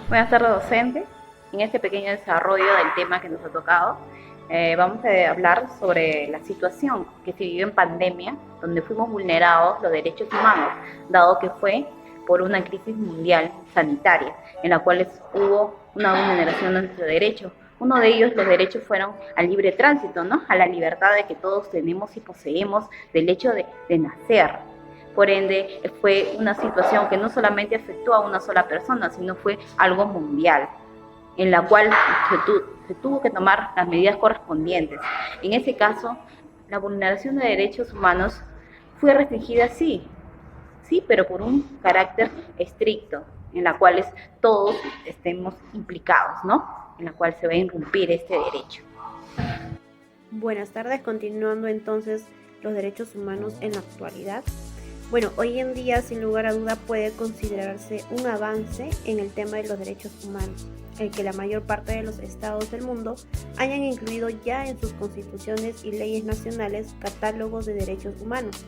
Buenas tardes, docente. En este pequeño desarrollo del tema que nos ha tocado, vamos a hablar sobre la situación que se vivió en pandemia, donde fuimos vulnerados los derechos humanos, dado que fue por una crisis mundial sanitaria, en la cual hubo una vulneración de nuestros derechos. Uno de ellos, los derechos fueron al libre tránsito, ¿no? A la libertad de que todos tenemos y poseemos del hecho de nacer. Por ende, fue una situación que no solamente afectó a una sola persona, sino fue algo mundial, en la cual se tuvo que tomar las medidas correspondientes. En ese caso, la vulneración de derechos humanos fue restringida, sí, pero por un carácter estricto, en la cual todos estemos implicados, ¿no? En la cual se va a irrumpir este derecho. Buenas tardes, continuando entonces los derechos humanos en la actualidad. Bueno, hoy en día sin lugar a duda puede considerarse un avance en el tema de los derechos humanos, el que la mayor parte de los estados del mundo hayan incluido ya en sus constituciones y leyes nacionales catálogos de derechos humanos,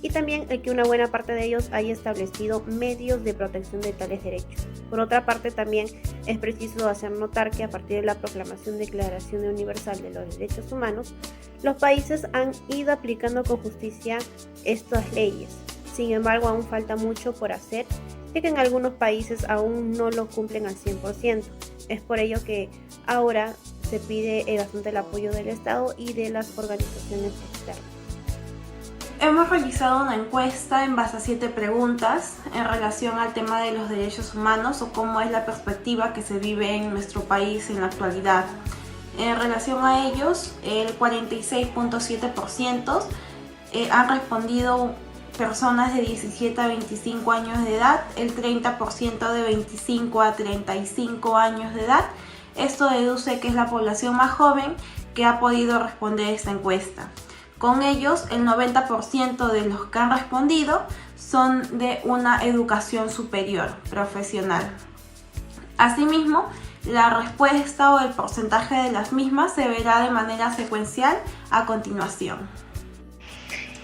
y también el que una buena parte de ellos haya establecido medios de protección de tales derechos. Por otra parte, también es preciso hacer notar que a partir de la proclamación Declaración Universal de los Derechos Humanos, los países han ido aplicando con justicia estas leyes. Sin embargo, aún falta mucho por hacer, ya que en algunos países aún no lo cumplen al 100%. Es por ello que ahora se pide bastante el apoyo del Estado y de las organizaciones externas. Hemos realizado una encuesta en base a 7 preguntas en relación al tema de los derechos humanos o cómo es la perspectiva que se vive en nuestro país en la actualidad. En relación a ellos, el 46.7% han respondido personas de 17 a 25 años de edad, el 30% de 25 a 35 años de edad. Esto deduce que es la población más joven que ha podido responder esta encuesta. Con ellos, el 90% de los que han respondido son de una educación superior profesional. Asimismo, la respuesta o el porcentaje de las mismas se verá de manera secuencial a continuación.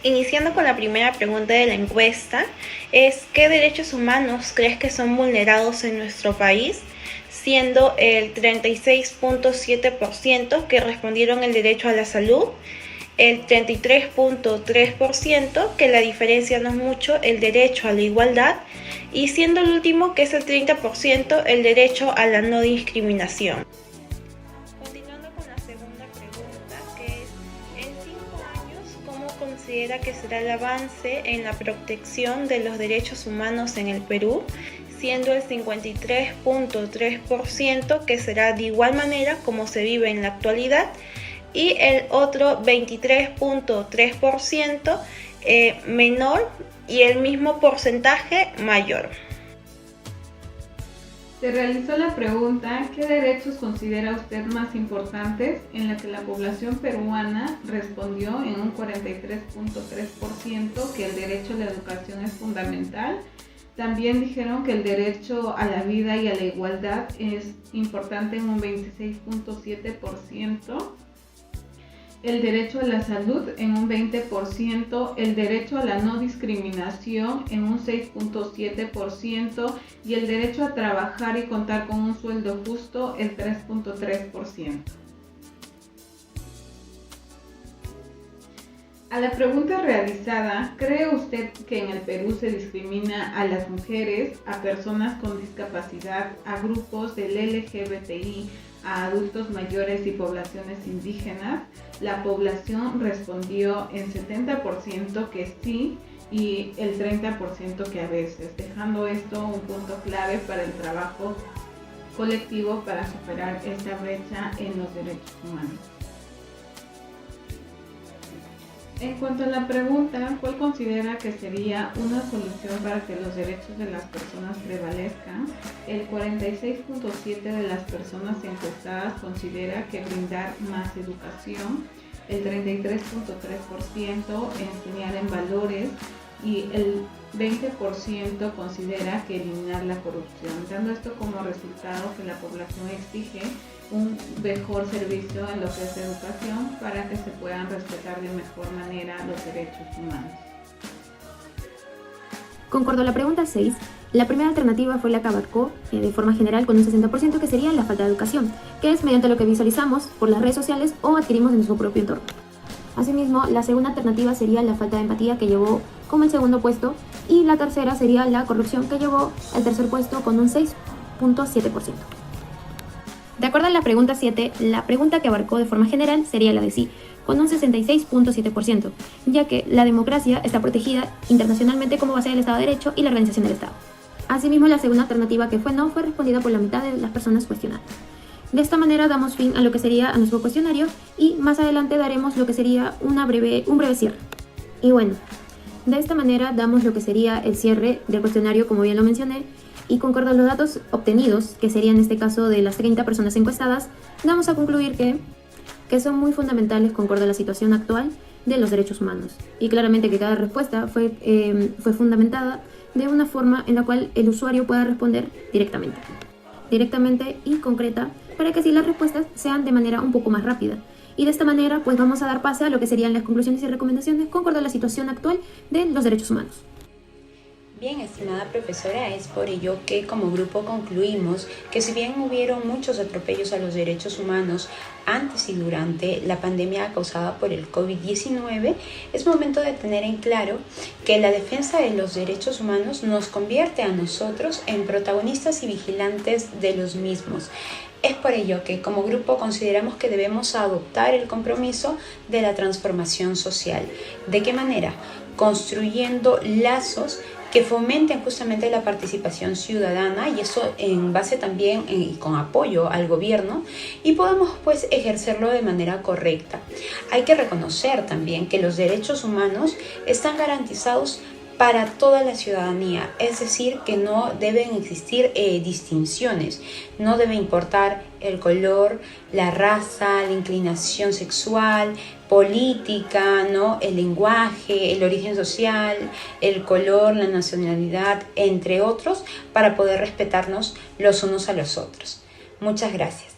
Iniciando con la primera pregunta de la encuesta, es ¿qué derechos humanos crees que son vulnerados en nuestro país? Siendo el 36.7% que respondieron el derecho a la salud, el 33.3%, que la diferencia no es mucho, el derecho a la igualdad, y siendo el último, que es el 30%, el derecho a la no discriminación. Continuando con la segunda pregunta, que es, en 5 años, ¿cómo considera que será el avance en la protección de los derechos humanos en el Perú? Siendo el 53.3% que será de igual manera como se vive en la actualidad, y el otro 23.3% menor y el mismo porcentaje mayor. Se realizó la pregunta ¿qué derechos considera usted más importantes? En la que la población peruana respondió en un 43.3% que el derecho a la educación es fundamental. También dijeron que el derecho a la vida y a la igualdad es importante en un 26.7%. El derecho a la salud en un 20%, el derecho a la no discriminación en un 6.7% y el derecho a trabajar y contar con un sueldo justo el 3.3%. A la pregunta realizada, ¿cree usted que en el Perú se discrimina a las mujeres, a personas con discapacidad, a grupos del LGBTI, a adultos mayores y poblaciones indígenas? La población respondió en 70% que sí y el 30% que a veces, dejando esto un punto clave para el trabajo colectivo para superar esta brecha en los derechos humanos. En cuanto a la pregunta, ¿cuál considera que sería una solución para que los derechos de las personas prevalezcan? El 46.7% de las personas encuestadas considera que brindar más educación, el 33.3% enseñar en valores y el 20% considera que eliminar la corrupción, dando esto como resultado que la población exige un mejor servicio en lo que es educación para que se puedan respetar de mejor manera los derechos humanos. Concuerdo a la pregunta 6, La primera alternativa fue la que abarcó de forma general con un 60%, que sería la falta de educación, que es mediante lo que visualizamos por las redes sociales o adquirimos en nuestro propio entorno. Asimismo, la segunda alternativa sería la falta de empatía, que llevó como el segundo puesto, y la tercera sería la corrupción, que llevó el tercer puesto con un 6.7%. De acuerdo a la pregunta 7, la pregunta que abarcó de forma general sería la de sí, con un 66.7%, ya que la democracia está protegida internacionalmente como base del Estado de Derecho y la organización del Estado. Asimismo, la segunda alternativa, que fue no, fue respondida por la mitad de las personas cuestionadas. De esta manera damos fin a lo que sería a nuestro cuestionario y más adelante daremos lo que sería un breve cierre. Y bueno, de esta manera damos lo que sería el cierre del cuestionario, como bien lo mencioné, y conforme a los datos obtenidos, que serían en este caso de las 30 personas encuestadas, vamos a concluir que son muy fundamentales conforme a la situación actual de los derechos humanos. Y claramente que cada respuesta fue fundamentada de una forma en la cual el usuario pueda responder directamente y concreta, para que así las respuestas sean de manera un poco más rápida. Y de esta manera pues vamos a dar pase a lo que serían las conclusiones y recomendaciones conforme a la situación actual de los derechos humanos. Bien, estimada profesora, es por ello que como grupo concluimos que si bien hubieron muchos atropellos a los derechos humanos antes y durante la pandemia causada por el COVID-19, es momento de tener en claro que la defensa de los derechos humanos nos convierte a nosotros en protagonistas y vigilantes de los mismos. Es por ello que como grupo consideramos que debemos adoptar el compromiso de la transformación social. ¿De qué manera? Construyendo lazos que fomenten justamente la participación ciudadana, y eso en base también y con apoyo al gobierno, y podamos pues ejercerlo de manera correcta. Hay que reconocer también que los derechos humanos están garantizados para toda la ciudadanía, es decir, que no deben existir distinciones, no debe importar el color, la raza, la inclinación sexual, política, ¿no? El lenguaje, el origen social, el color, la nacionalidad, entre otros, para poder respetarnos los unos a los otros. Muchas gracias.